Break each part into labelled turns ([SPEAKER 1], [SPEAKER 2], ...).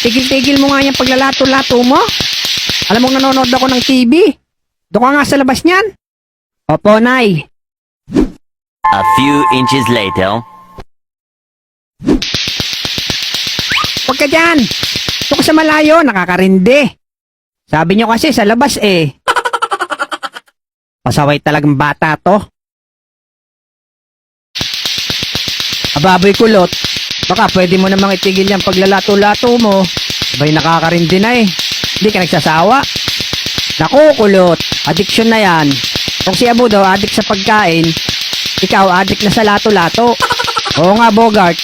[SPEAKER 1] Tigil-tigil mo nga yung paglalato-lato mo. Alam mong nanonood ako ng TV. Doon ka nga sa labas niyan. Opo, Nay.
[SPEAKER 2] A few inches later.
[SPEAKER 1] Huwag ka dyan. Doon ka sa malayo, nakakarindi. Sabi nyo kasi sa labas eh. Pasaway talagang bata to. Ababoy kulot. Baka pwede mo namang itigil yung paglalato-lato mo. Abay nakakarindi na eh. Hindi ka nagsasawa. Naku kulot, addiction na yan. Kung si Abu daw addict sa pagkain, ikaw addict na sa lato-lato. Oo nga Bogart.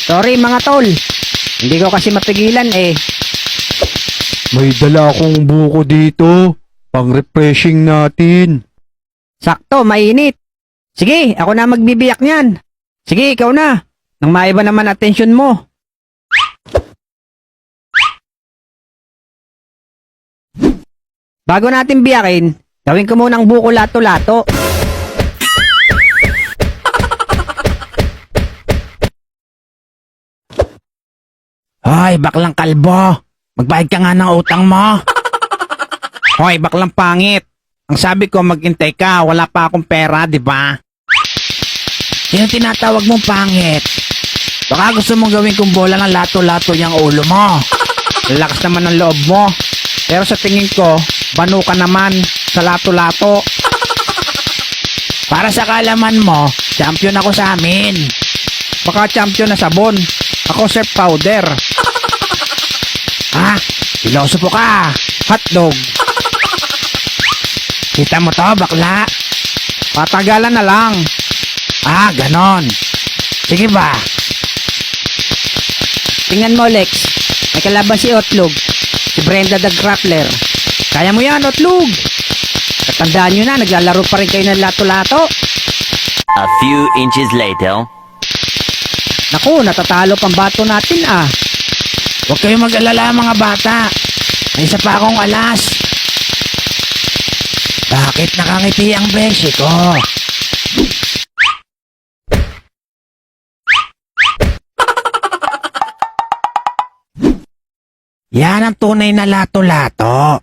[SPEAKER 1] Sorry mga tol. Hindi ko kasi mapigilan eh.
[SPEAKER 3] May dala akong buko dito. Pang-refreshing natin.
[SPEAKER 1] Sakto, mainit. Sige, ako na magbibiyak niyan. Sige, ikaw na. Nang maiba naman atensyon mo. Bago natin biyakin, gawin ko munang buko lato-lato.
[SPEAKER 4] Hoy, baklang kalbo. Magbayad ka nga ng utang mo. Hoy, baklang pangit. Ang sabi ko maghintay ka, wala pa akong pera, di ba? Sino tinatawag mong pangit? Baka gusto mong gawin kong bola ng lato-lato yung ulo mo. Lakas naman ng loob mo. Pero sa tingin ko, banu ka naman sa lato-lato. Para sa kalaman mo, champion ako sa amin.
[SPEAKER 1] Baka champion na sabon. Ako surf powder.
[SPEAKER 4] Ha? Pilosopo ka.
[SPEAKER 1] Hotdog.
[SPEAKER 4] Kita mo to, bakla?
[SPEAKER 1] Patagalan na lang.
[SPEAKER 4] Ah, ganon. Sige ba?
[SPEAKER 1] Tingnan mo Lex. May kalaban si Otlog. Si Brenda the Grappler. Kaya mo yan Otlog. Katandaan nyo na, naglalaro pa rin kayo ng lato-lato.
[SPEAKER 2] A few inches later.
[SPEAKER 1] Naku, natatalo pang bato natin ah.
[SPEAKER 4] Huwag kayong mag-alala mga bata. May isa pa akong alas. Bakit nakangiti ang beshi ko? Yan ang tunay na lato-lato.